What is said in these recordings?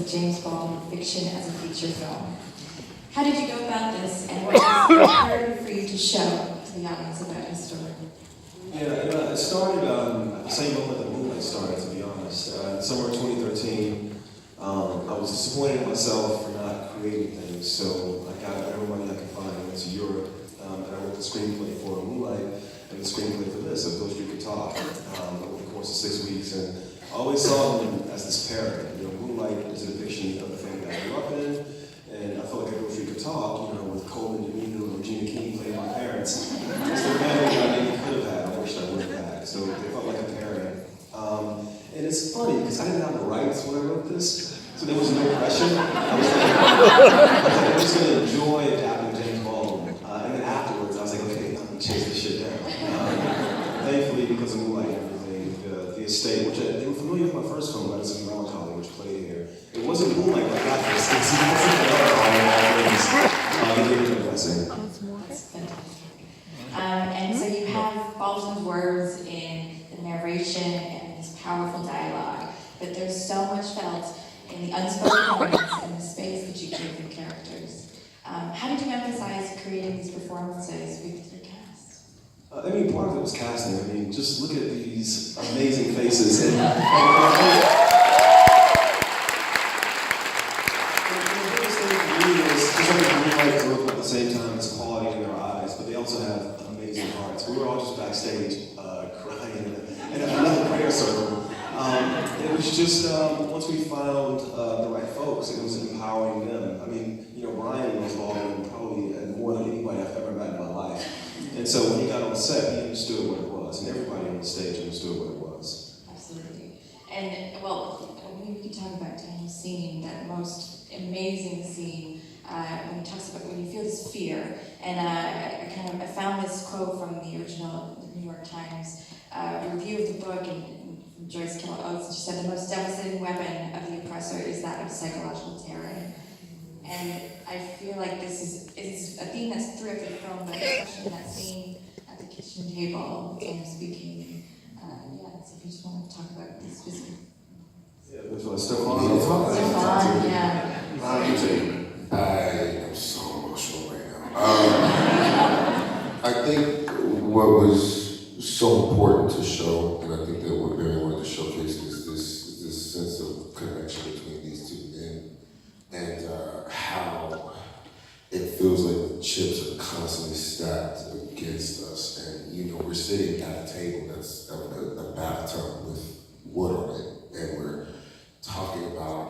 of James Baldwin fiction as a feature film. How did you go about this, and what was imperative for you to show to the audience about his story? Yeah, it started at the same moment that Moonlight started, to be honest. Summer of 2013, I was disappointed in myself for not creating things, so I got every money I could find. I went to Europe, and I wrote the screenplay for Moonlight and the screenplay for this, Beale Street Could Talk, over the course of 6 weeks. And I always saw them as this pairing. Moonlight is a depiction of the family I grew up in, and I felt like Beale Street Could Talk, with Coleman, Domino, and Regina King playing my parents. It's the family I maybe could have had. I wish I would have had. So they felt like a pairing. And it's funny because I didn't have the rights when I wrote this, so there was no pressure. I was just going to enjoy adapting James Baldwin. And then afterwards, I was like, okay, I'm going to chase this shit down. Thankfully, because of Moonlight and everything, the estate, which they were familiar with my first film, Medicine and Melancholy, which played here. It wasn't Moonlight when I got this. It's That's fantastic. And so you have Baldwin's words in the narration and this powerful dialogue, but there's so much felt in the unspoken words and the space that you give the characters. How did you emphasize creating these performances with your cast? Part of it was casting. Just look at these amazing faces. And at the same time, it's quality in their eyes, but they also have amazing hearts. We were all just backstage crying in another prayer circle. It was just, once we found the right folks, it was empowering them. Brian was Baldwin probably more than anybody I've ever met in my life. And so when he got on the set, he understood what it was, and everybody on the stage understood what it was. Absolutely. And, maybe we could talk about Daniel's scene, that most amazing scene, when he talks about when you feel this fear. And I found this quote from the original New York Times review of the book, and Joyce Carol Oates. She said, "The most devastating weapon of the oppressor is that of psychological terror." And I feel like this is a theme that's throughout the film, but especially in that scene at the kitchen table, speaking. So if you just want to talk about this specific. Yeah, which one? Stefan, yeah. I am so emotional right now. I think what was so important to show, and I think that what Barry wanted to showcase, is this sense of connection between these two men, and how it feels like the chips are constantly stacked against us. And we're sitting at a table that's like a bathtub with wood on it, and we're talking about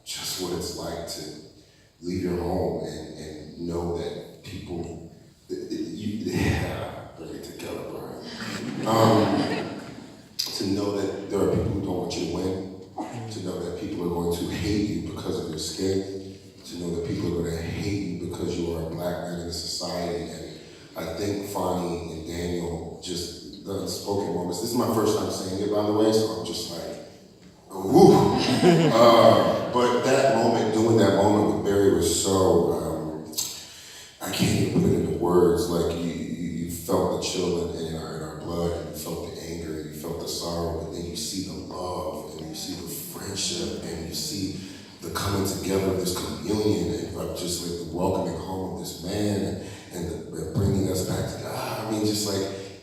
just what it's like to leave your home and know that people, bring it together, Brian. To know that there are people who don't want you to win, to know that people are going to hate you because of your skin, to know that people are going to hate you because you are a black man in this society. And I think Fonnie and Daniel, just the unspoken moments. This is my first time saying it, by the way, so I'm just like, woo. But that moment, doing that moment with Barry was so, I can't even put it into words. Like you felt the chill in our blood, and you felt the anger, and you felt the sorrow, but then you see the love, and you see the friendship, and you see the coming together of this communion, and just like the welcoming home of this man, and the bringing us back together.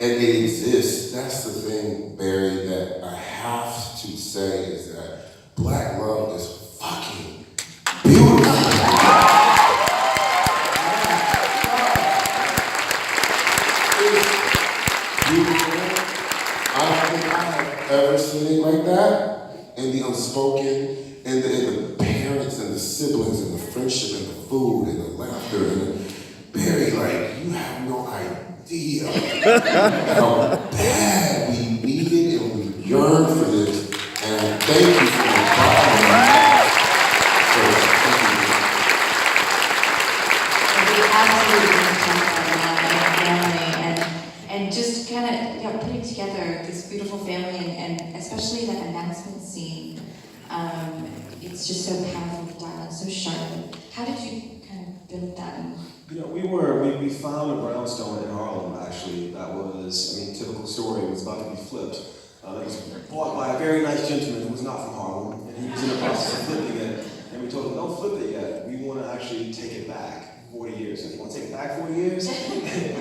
And it exists. That's the thing, Barry, that I have to say is that Black love is fucking beautiful. It's beautiful. I don't think I have ever seen it like that. And the unspoken, and the parents and the siblings and the friendship and the food and the laughter and the Barry, you have no idea how bad we need it and we yearn for this. And thank you for the bottom. We absolutely talk about family and just kind of putting together this beautiful family and especially that announcement scene. It's just so powerful, the dialogue, so sharp. How did you kind of build that? We found a brownstone in Harlem, actually, that was, typical story, it was about to be flipped. It was bought by a very nice gentleman who was not from Harlem, and he was in the process of flipping it, and we years. And you want to take it back 4 years? And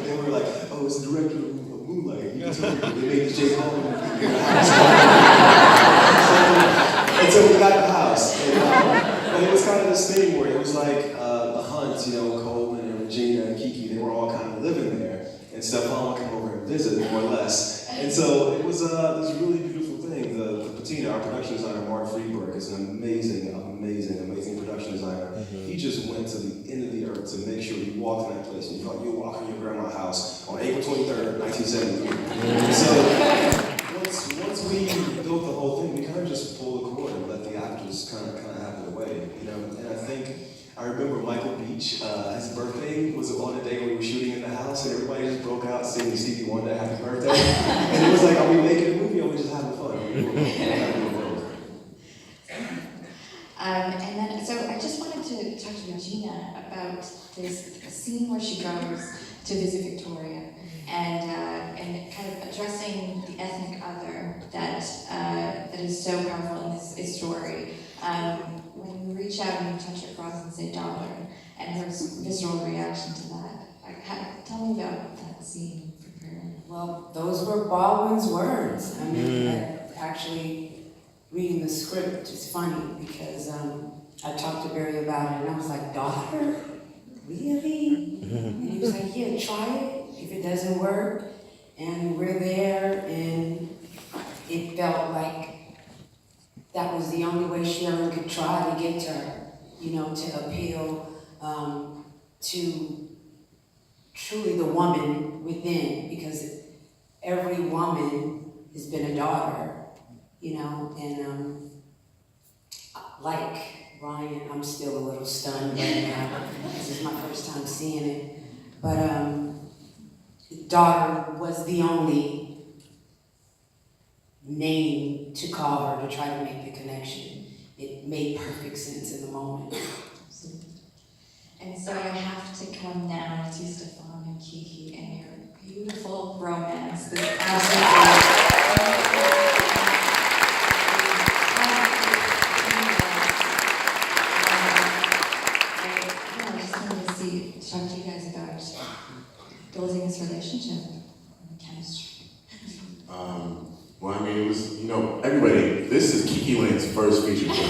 then we were like, oh, it's the director of Moonlight. You can tell me they made the James Bond movie in the house. And so we got the house. And it was kind of this thing where it was like the Hunts, you know, Coleman and Regina and Kiki, they were all kind of living there. And Stefan would come over and visit, more or less. And so it was this really beautiful thing. The patina, our production designer, Mark Friedberg, is an amazing production designer. He just went to the end of the earth to make sure you walked in that place and you felt you were walking in your grandma's house on April 23rd, 1973. So once we built the whole thing, we kind of just pulled the cord and let the actors kind of have their way, you know. And I think I remember Michael Beach, his birthday was on the day when we were shooting in the house, and everybody just broke out singing Stevie Wonder Happy Birthday. And it was like, are we making a movie or are we just having fun? And then, so I just wanted to talk to Regina about this scene where she goes to visit Victoria and kind of addressing the ethnic other that is so powerful in this story. When you reach out and you touch her cross and say "daughter," and her visceral reaction to that. Tell me about that scene for her. Well, those were Baldwin's words. I mean, actually reading the script is funny because I talked to Barry about it and I was like, "Daughter? Really?" And he was like, "Yeah, try it. If it doesn't work." And we're there, and it felt like that was the only way Sharon could try to get to her, you know, to appeal to truly the woman within, because every woman has been a daughter, you know, and like Ryan, I'm still a little stunned right now. This is my first time seeing it. But daughter was the only name to call her to try to make the connection. It made perfect sense in the moment. And so I have to come now to Stefan and Kiki and your beautiful romance. This I just wanted to talk to you guys about building this relationship and chemistry. Well, I mean, it was, you know, everybody, this is Kiki Lane's first feature film.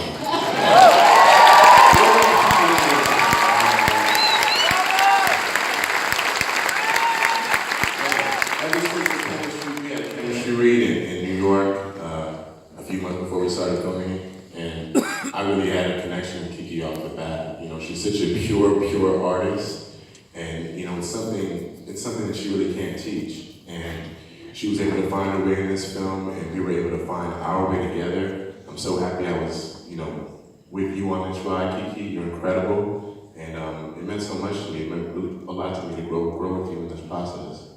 We had a chemistry read in New York a few months before we started filming, and I really had a connection with Kiki off the bat. You know, she's such a pure artist, and you know, it's something that she really can't teach. And she was able to find her way in this film, and we were able to find our way together. I'm so happy I was, you know, with you on this ride, Kiki. You're incredible, and it meant so much to me. It meant really a lot to me to grow with you in this process.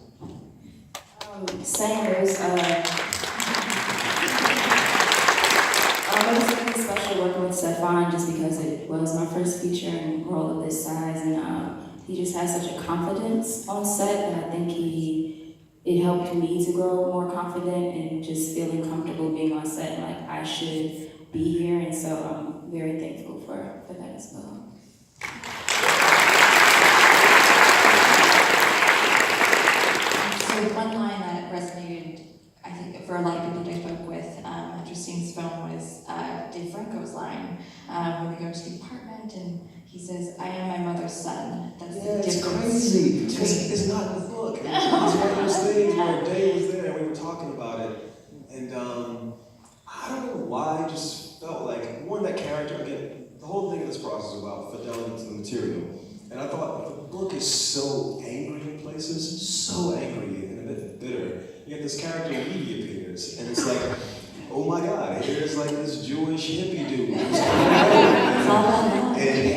Singers, it was really special working with Stefan just because it was my first feature and role of this size, and he just has such a confidence on set that I think it helped me to grow more confident and just feeling comfortable being on set, like I should be here, and so I'm very thankful for that as well. So one line that resonated, I think, for a lot of people that I spoke with after seeing this film was Dave Franco's line when they go to the apartment and he says, "I am my mother's son." That's the difference. It's crazy. It's not in the book. It's one of those things where Dave was there and we were talking about it, and I don't know why, I just felt like, one, that character, again, the whole thing of this process is about fidelity to the material. And I thought the book is so angry in places, so angry and a bit bitter. Yet this character Edie appears, and it's like, oh my God, here's like this Jewish hippie dude. And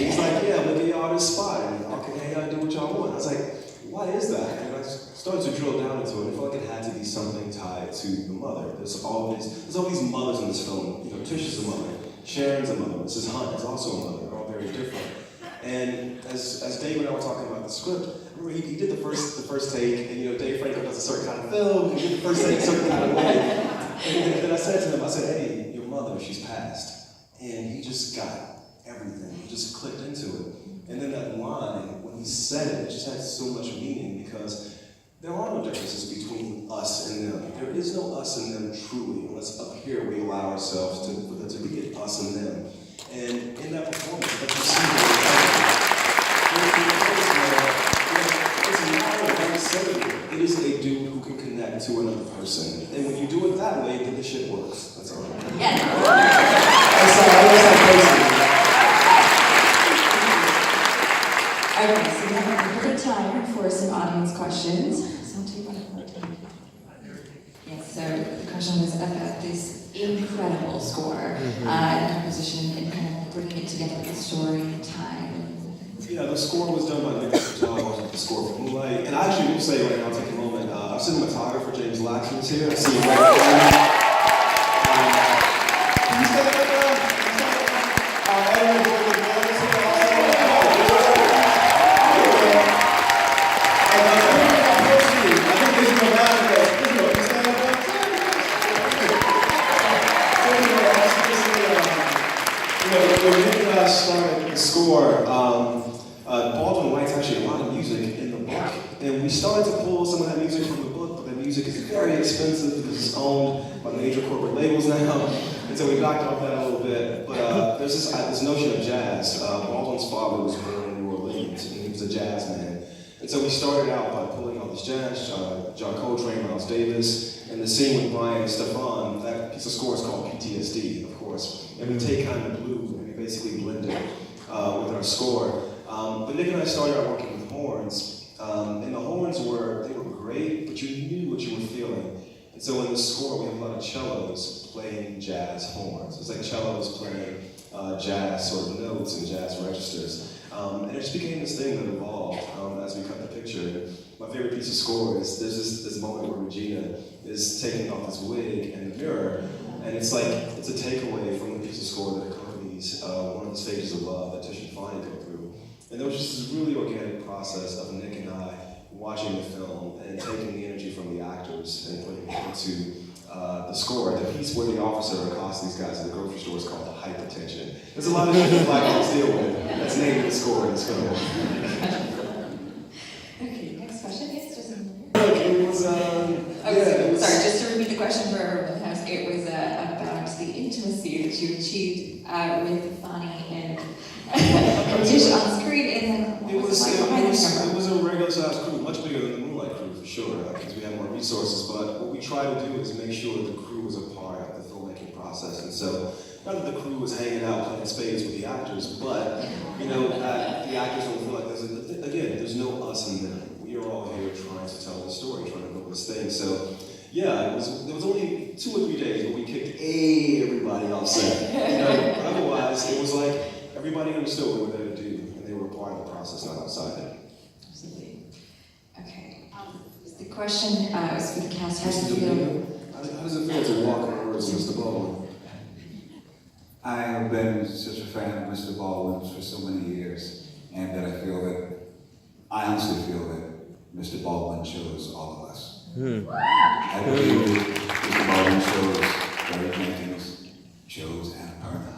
he's like, yeah, look at y'all this spot, and okay, hey, y'all do what y'all want. I was like, why is that? And I started to drill down into it. I felt like it had to be something tied to the mother. There's all these mothers in this film. You know, Tisha's a mother, Sharon's a mother, Mrs. Hunt is also a mother. They're all very different. And as Dave and I were talking about the script, I remember he did the first take, and you know, Dave Franco does a certain kind of film, he did the first take a certain kind of way. And then I said to him, I said, Eddie, your mother, she's passed. And he just got everything. He just clicked into it. And then that line, when when he said it, it just had so much meaning because there are no differences between us and them. There is no us and them truly, unless up here we allow ourselves for there to be us and them. And in that performance, that you see it's not a one-sided. It is a dude who can connect to another person. And when you do it that way, then the shit works. That's all. Yeah. Okay, so we have a little time for some audience questions. So I'll take one at a time. Yes, so the question was about this incredible score and composition and kind of bringing it together with the story and time. Yeah, the score was done by Beale Street Could Talk, the score for Moonlight. And I actually will say right now, take a moment, our cinematographer, James Laxton, is here. I see him right now. Can you stand up now? Our editor, Jordan Jones, is here also. I think this is my man, can you stand up now? When Nick and I started the score, Baldwin writes actually a lot of music in the book, and we started to pull some of that music from the book, but that music is very expensive because it's owned by major corporate labels now, and so we backed off that a little bit. But there's this notion of jazz. Baldwin's father was born in New Orleans, and he was a jazz man. And so we started out by pulling all this jazz, John Coltrane, Miles Davis, and the scene with Brian and Stefan, that piece of score is called PTSD, of course. And we take kind of blue and we basically blend it with our score. But Nick and I started out working with horns, and the horns were great, but you knew what you were feeling. And so in the score, we have a lot of cellos playing jazz horns. It's like cellos playing jazz sort of notes and jazz registers. And it just became this thing that evolved as we cut the picture. My favorite piece of score is there's this moment where Regina is taking off this wig in the mirror, and it's like it's a takeaway from the piece of score that accompanies one of the stages of love that Tish and Fanny go through. And there was just this really organic process of Nick and I watching the film and taking the energy from the actors and putting it into the score. The piece where the officer accosts these guys at the grocery store is called Hypertension. There's a lot of shit that black folks deal with. That's named the score in this film. Okay, next question. Yes, just It was, it was... Sorry, just to repeat the question for everyone else, it was about the intimacy that you achieved with Fanny and Tish on screen, and then It was a regular sized crew, much bigger than the Moonlight crew for sure, because we had more resources. But what we tried to do is make sure the crew was a part of the filmmaking process. And so, not that the crew was hanging out playing spades with the actors, but that the actors don't feel like there's no us and them. We are all here trying to tell the story, trying to build this thing. So, yeah, there was only 2 or 3 days where we kicked everybody off set. Otherwise, it was like everybody understood what we were there to do, and they were a part of the process, not outside it. Absolutely. Okay. The question was for the cast. How does it feel? How does it feel to walk in the words of Mr. Baldwin? I have been such a fan of Mr. Baldwin's for so many years, and that I honestly feel that Mr. Baldwin chose all of us. I believe that Mr. Baldwin chose Barry Jenkins, chose Annapurna,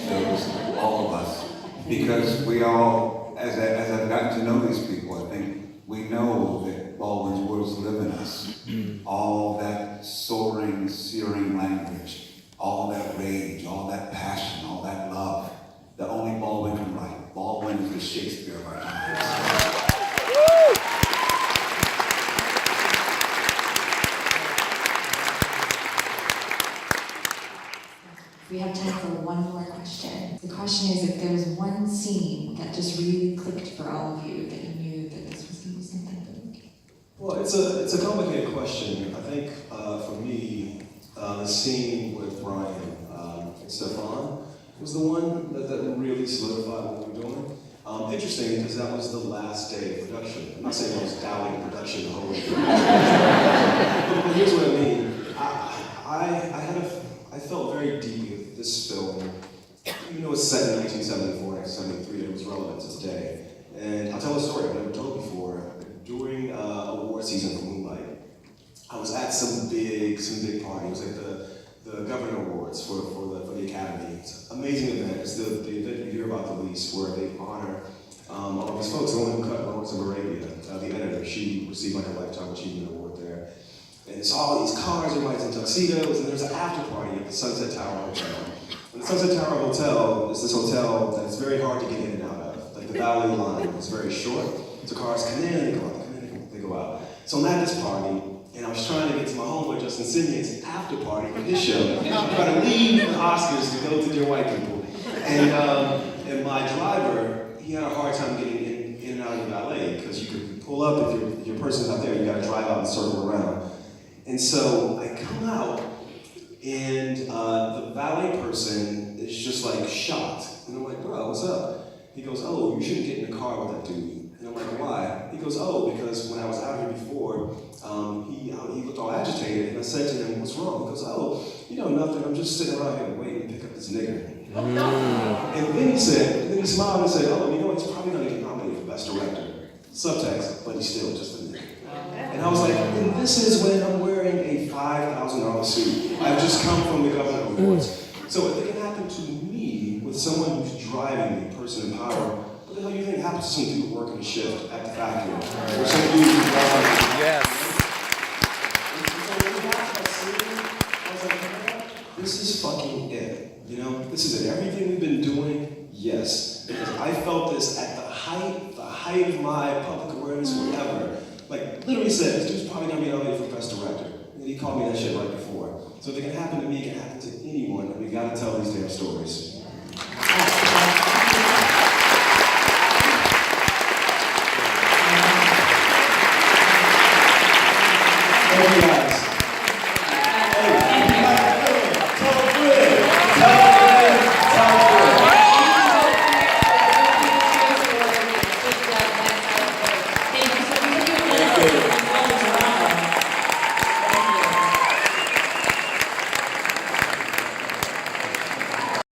chose all of us, because we all, as I've gotten to know these people, I think we know that Baldwin's words live in us. All that soaring, searing language, all that rage, all that passion, all that love, that only Baldwin can write. Baldwin is the Shakespeare of our times. We have time for one more question. The question is, if there was one scene that just really clicked for all of you, that you knew that this was going to be something big. Well, it's a complicated question. I think for me, the scene with Brian and Stefan was the one that really solidified what we were doing. Interesting, because that was the last day of production. I'm not saying I was doubting production the whole way through. But here's what I mean. I felt very deeply with this film. Even though it's set in 1974, 1973, it was relevant to today. And I'll tell a story I've never told before. During award season for Moonlight, I was at some big party. It was like the Governor Awards for the Academy. It's an amazing event. It's the event you hear about the least, where they honor All these folks, the one who cut Lawrence of Arabia, the editor, she received like a Lifetime Achievement Award there. And it's all these cars, everybody's in tuxedos, and there's an after party at the Sunset Tower Hotel. And the Sunset Tower Hotel is this hotel that it's very hard to get in and out of. Like the valet line is very short, so cars come in, they go out, they come in, they go out. So I'm at this party, and I was trying to get to my homeboy Justin Simeon's after party for his show. I'm trying to leave the Oscars to go to Dear White People. And my driver, he had a hard time getting in and out of the valet, because you could pull up if your person's not there, you gotta drive out and circle around. And so I come out, and the valet person is just like shocked. And I'm like, bro, what's up? He goes, oh, you shouldn't get in the car with that dude. And I'm like, why? He goes, oh, because when I was out here before, he looked all agitated, and I said to him, what's wrong? He goes, oh, you know, nothing, I'm just sitting around here waiting to pick up this nigger. And then he smiled and said, oh, you know, he's probably gonna get nominated for Best Director. Subtext, but he's still just a nigger. And I was like, and this is when I'm wearing a $5,000 suit. I've just come from the Government Awards. So if it can happen to me with someone who's driving me, person in power, what the hell do you think happens to some dude working a shift at the factory? Or some dude who's driving? Yes. I was like, man, this is fucking it. You know, this is it. Everything we've been doing, yes. Because I felt this at the height of my public awareness, whatever. Like, literally said, this dude's probably gonna be nominated for Best Director. And he called me that shit right before. So if it can happen to me, it can happen to anyone, and we gotta tell these damn stories. Thank you.